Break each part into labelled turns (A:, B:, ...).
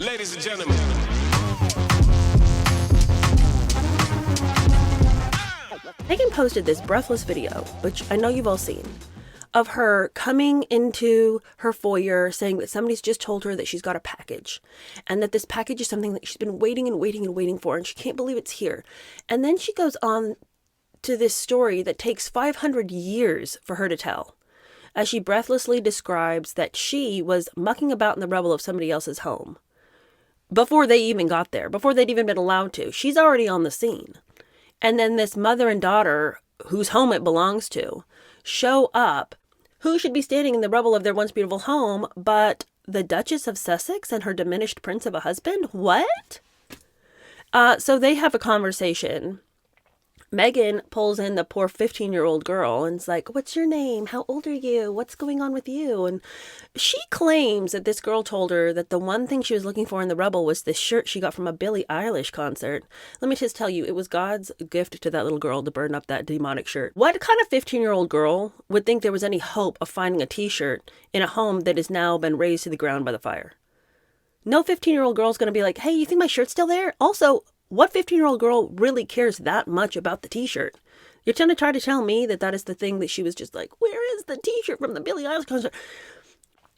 A: Ladies and gentlemen.
B: Meghan posted this breathless video, which I know you've all seen, of her coming into her foyer saying that somebody's just told her that she's got a package and that this package is something that she's been waiting and waiting and waiting for, and she can't believe it's here. And then she goes on to this story that takes 500 years for her to tell, as she breathlessly describes that she was mucking about in the rubble of somebody else's home before they even got there, before they'd even been allowed to. She's already on the scene. And then this mother and daughter, whose home it belongs to, show up. Who should be standing in the rubble of their once beautiful home but the Duchess of Sussex and her diminished prince of a husband? What? So they have a conversation. Meghan pulls in the poor 15-year-old girl and is like, "What's your name? How old are you? What's going on with you?" And she claims that this girl told her that the one thing she was looking for in the rubble was this shirt she got from a Billie Eilish concert. Let me just tell you, it was God's gift to that little girl to burn up that demonic shirt. What kind of 15-year-old girl would think there was any hope of finding a t-shirt in a home that has now been razed to the ground by the fire? No 15-year-old girl is going to be like, "Hey, you think my shirt's still there?" Also, what 15-year-old girl really cares that much about the t-shirt? You're trying to tell me that that is the thing that she was just like, "Where is the t-shirt from the Billie Eilish concert?"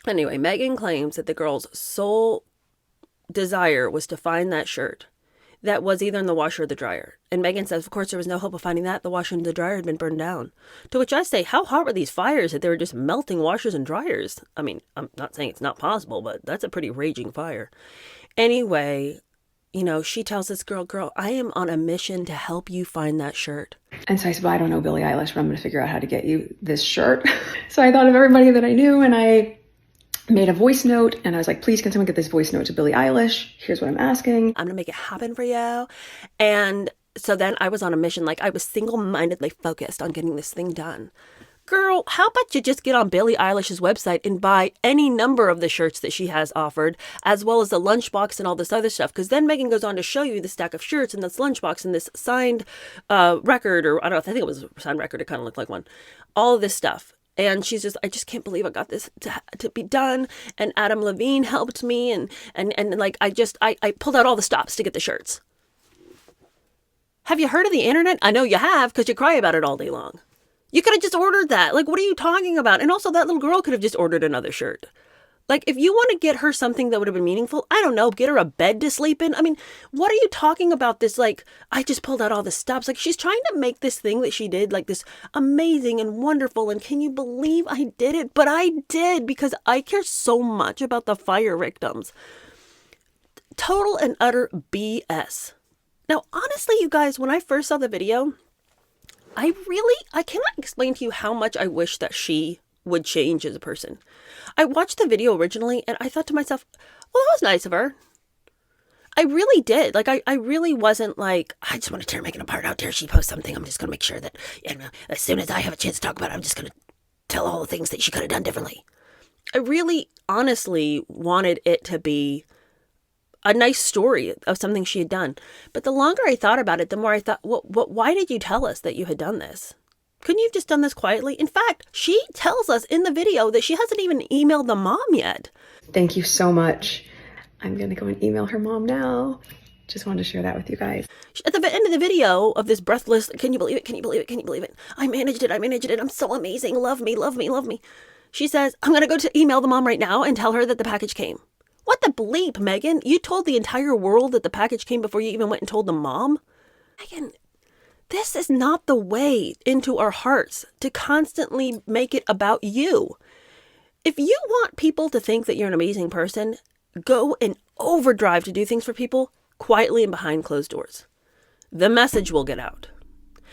B: Anyway, Meghan claims that the girl's sole desire was to find that shirt that was either in the washer or the dryer. And Meghan says, of course, there was no hope of finding that. The washer and the dryer had been burned down. To which I say, how hot were these fires that they were just melting washers and dryers? I mean, I'm not saying it's not possible, but that's a pretty raging fire. Anyway, you know, she tells this girl, I am on a mission to help you find that shirt.
C: And so I said, well, I don't know Billie Eilish, but I'm going to figure out how to get you this shirt. So I thought of everybody that I knew, and I made a voice note, and I was like, please, can someone get this voice note to Billie Eilish? Here's what I'm asking.
B: I'm going to make it happen for you. And so then I was on a mission. Like, I was single-mindedly focused on getting this thing done. Girl, how about you just get on Billie Eilish's website and buy any number of the shirts that she has offered, as well as the lunchbox and all this other stuff? Because then Meghan goes on to show you the stack of shirts and this lunchbox and this signed record, or I don't know, I think it was a signed record. It kind of looked like one. All of this stuff. And she's just, I just can't believe I got this to be done. And Adam Levine helped me. And like, I pulled out all the stops to get the shirts. Have you heard of the internet? I know you have, because you cry about it all day long. You could have just ordered that. Like, what are you talking about? And also, that little girl could have just ordered another shirt. Like, if you want to get her something that would have been meaningful, I don't know, get her a bed to sleep in. I mean, what are you talking about? This, like, I just pulled out all the stops. Like, she's trying to make this thing that she did, like, this amazing and wonderful. And can you believe I did it? But I did, because I care so much about the fire victims. Total and utter BS. Now, honestly, you guys, when I first saw the video, I cannot explain to you how much I wish that she would change as a person. I watched the video originally and I thought to myself, well, that was nice of her. I really did. Like, I really wasn't like, I just want to tear Meghan apart. How dare she post something? I'm just going to make sure that, you know, as soon as I have a chance to talk about it, I'm just going to tell all the things that she could have done differently. I really honestly wanted it to be a nice story of something she had done. But the longer I thought about it, the more I thought, why did you tell us that you had done this? Couldn't you have just done this quietly? In fact, she tells us in the video that she hasn't even emailed the mom yet.
C: Thank you so much. I'm going to go and email her mom now. Just wanted to share that with you guys.
B: At the end of the video of this breathless, can you believe it? Can you believe it? Can you believe it? I managed it. I'm so amazing. Love me, love me, love me. She says, I'm going to go to email the mom right now and tell her that the package came. What the bleep, Meghan? You told the entire world that the package came before you even went and told the mom? Meghan, this is not the way into our hearts to constantly make it about you. If you want people to think that you're an amazing person, go and overdrive to do things for people quietly and behind closed doors. The message will get out.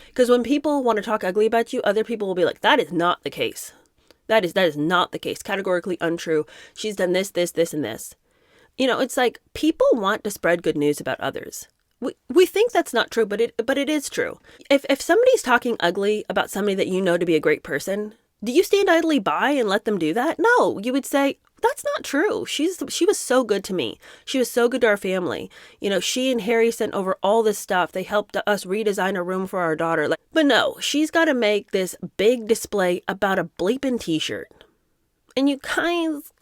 B: Because when people want to talk ugly about you, other people will be like, that is not the case. That is not the case. Categorically untrue. She's done this, this, this, and this. You know, it's like people want to spread good news about others. We think that's not true, but it is true. If somebody's talking ugly about somebody that you know to be a great person, do you stand idly by and let them do that? No, you would say, that's not true. She was so good to me. She was so good to our family. You know, she and Harry sent over all this stuff. They helped us redesign a room for our daughter. But no, she's got to make this big display about a bleeping t-shirt. And you guys,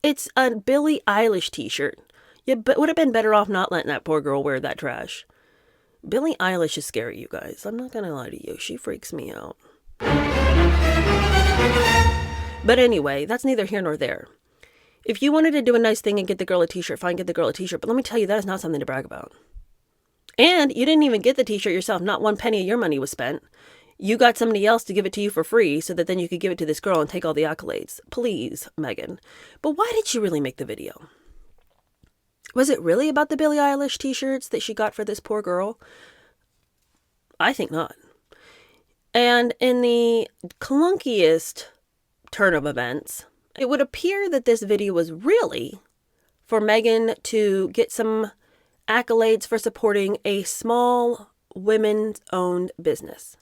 B: it's a Billie Eilish t-shirt. Yeah, but would have been better off not letting that poor girl wear that trash. Billie Eilish is scary, you guys. I'm not going to lie to you. She freaks me out. But anyway, that's neither here nor there. If you wanted to do a nice thing and get the girl a t-shirt, fine, get the girl a t-shirt. But let me tell you, that is not something to brag about. And you didn't even get the t-shirt yourself. Not one penny of your money was spent. You got somebody else to give it to you for free so that then you could give it to this girl and take all the accolades. Please, Meghan. But why did she really make the video? Was it really about the Billie Eilish t-shirts that she got for this poor girl? I think not. And in the clunkiest turn of events, it would appear that this video was really for Meghan to get some accolades for supporting a small women-owned business.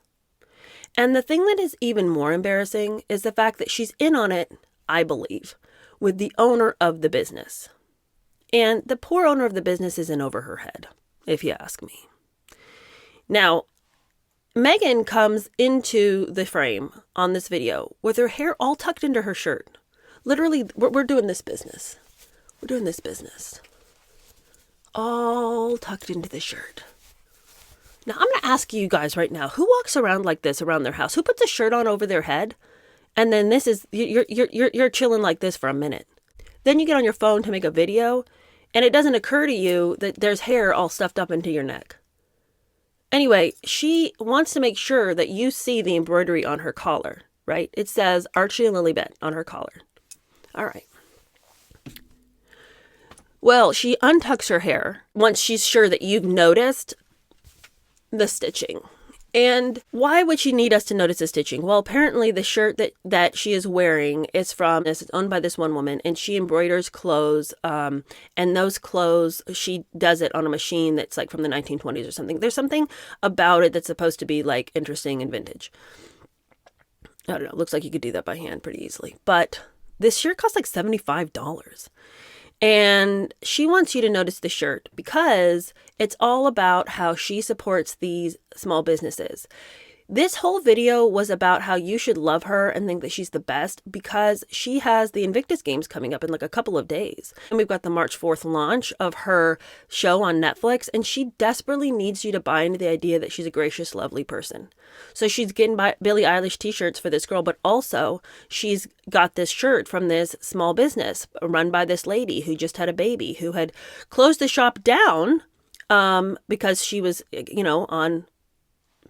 B: And the thing that is even more embarrassing is the fact that she's in on it, I believe, with the owner of the business. And the poor owner of the business is in over her head, if you ask me. Now, Meghan comes into the frame on this video with her hair all tucked into her shirt. Literally, we're doing this business. We're doing this business. All tucked into the shirt. Now, I'm going to ask you guys right now, who walks around like this around their house? Who puts a shirt on over their head? And then you're chilling like this for a minute. Then you get on your phone to make a video, and it doesn't occur to you that there's hair all stuffed up into your neck. Anyway, she wants to make sure that you see the embroidery on her collar, right? It says Archie and Lilibet on her collar. All right. Well, she untucks her hair once she's sure that you've noticed the stitching. And why would she need us to notice the stitching? Well, apparently the shirt that she is wearing is it's owned by this one woman, and she embroiders clothes. And those clothes, she does it on a machine that's like from the 1920s or something. There's something about it that's supposed to be like interesting and vintage. I don't know. Looks like you could do that by hand pretty easily. But this shirt costs like $75. And she wants you to notice the shirt because it's all about how she supports these small businesses. This whole video was about how you should love her and think that she's the best because she has the Invictus Games coming up in like a couple of days. And we've got the March 4th launch of her show on Netflix, and she desperately needs you to buy into the idea that she's a gracious, lovely person. So she's getting Billie Eilish t-shirts for this girl, but also she's got this shirt from this small business run by this lady who just had a baby, who had closed the shop down because she was, on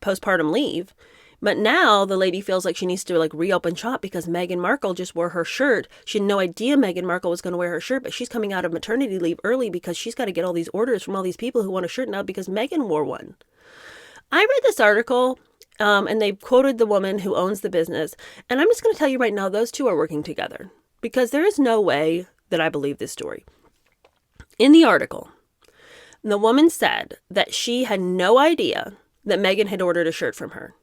B: postpartum leave. But now the lady feels like she needs to reopen shop because Meghan Markle just wore her shirt. She had no idea Meghan Markle was going to wear her shirt, but she's coming out of maternity leave early because she's got to get all these orders from all these people who want a shirt now because Meghan wore one. I read this article and they quoted the woman who owns the business. And I'm just going to tell you right now, those two are working together because there is no way that I believe this story. In the article, the woman said that she had no idea that Meghan had ordered a shirt from her,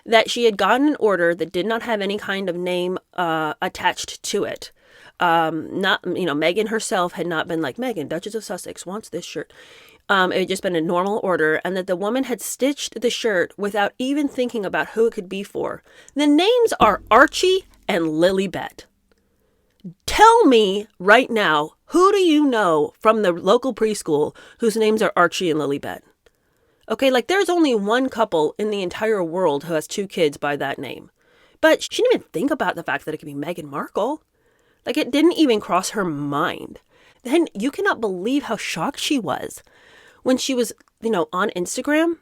B: that she had gotten an order that did not have any kind of name attached to it. Meghan herself had not been like, Meghan, Duchess of Sussex wants this shirt. It had just been a normal order, and that the woman had stitched the shirt without even thinking about who it could be for. The names are Archie and Lilibet. Tell me right now, who do you know from the local preschool whose names are Archie and Lilibet? Okay, there's only one couple in the entire world who has two kids by that name. But she didn't even think about the fact that it could be Meghan Markle. It didn't even cross her mind. Then you cannot believe how shocked she was when she was, on Instagram.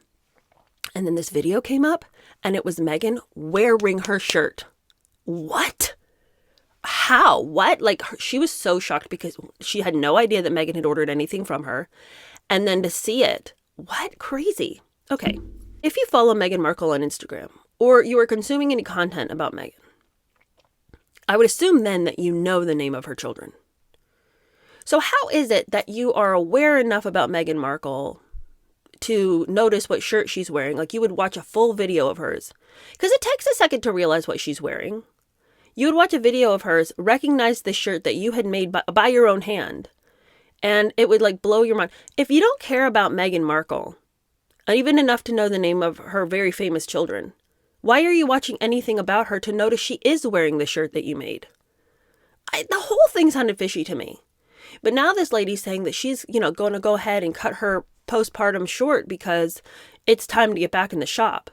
B: And then this video came up and it was Meghan wearing her shirt. What? How? What? She was so shocked because she had no idea that Meghan had ordered anything from her. And then to see it, what? Crazy. Okay. If you follow Meghan Markle on Instagram or you are consuming any content about Meghan, I would assume then that you know the name of her children. So how is it that you are aware enough about Meghan Markle to notice what shirt she's wearing? You would watch a full video of hers. Because it takes a second to realize what she's wearing. You would watch a video of hers, recognize the shirt that you had made by your own hand. And it would blow your mind. If you don't care about Meghan Markle, even enough to know the name of her very famous children, why are you watching anything about her to notice she is wearing the shirt that you made? The whole thing sounded fishy to me. But now this lady's saying that she's, going to go ahead and cut her postpartum short because it's time to get back in the shop.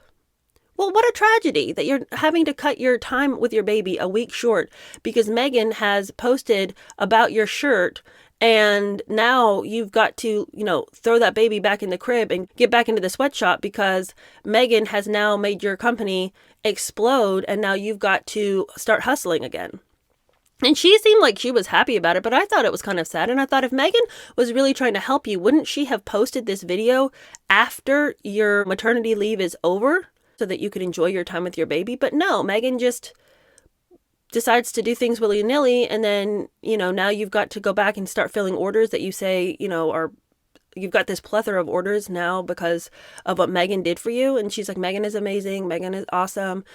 B: Well, what a tragedy that you're having to cut your time with your baby a week short because Meghan has posted about your shirt, and now you've got to, throw that baby back in the crib and get back into the sweatshop because Meghan has now made your company explode, and now you've got to start hustling again. And she seemed like she was happy about it, but I thought it was kind of sad. And I thought if Meghan was really trying to help you, wouldn't she have posted this video after your maternity leave is over so that you could enjoy your time with your baby? But no, Meghan just decides to do things willy-nilly. And then, now you've got to go back and start filling orders that you say, you've got this plethora of orders now because of what Meghan did for you. And she's like, Meghan is amazing. Meghan is awesome.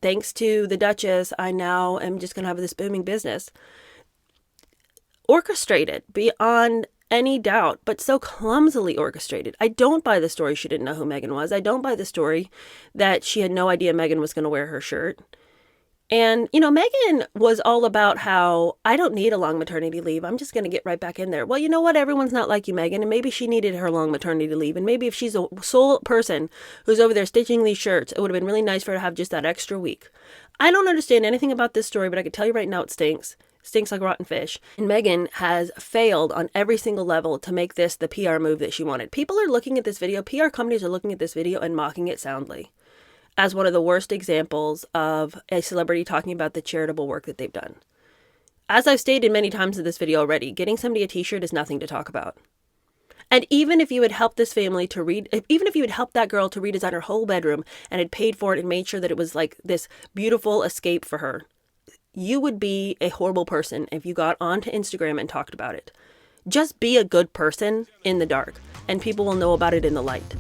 B: Thanks to the Duchess, I now am just going to have this booming business. Orchestrated beyond any doubt, but so clumsily orchestrated. I don't buy the story she didn't know who Meghan was. I don't buy the story that she had no idea Meghan was going to wear her shirt. And, Meghan was all about how I don't need a long maternity leave. I'm just going to get right back in there. Well, you know what? Everyone's not like you, Meghan. And maybe she needed her long maternity leave. And maybe if she's a sole person who's over there stitching these shirts, it would have been really nice for her to have just that extra week. I don't understand anything about this story, but I can tell you right now it stinks. Stinks like rotten fish. And Meghan has failed on every single level to make this the PR move that she wanted. People are looking at this video. PR companies are looking at this video and mocking it soundly as one of the worst examples of a celebrity talking about the charitable work that they've done. As I've stated many times in this video already, getting somebody a t-shirt is nothing to talk about. And even if you had helped this family to even if you had helped that girl to redesign her whole bedroom and had paid for it and made sure that it was like this beautiful escape for her, you would be a horrible person if you got onto Instagram and talked about it. Just be a good person in the dark, and people will know about it in the light.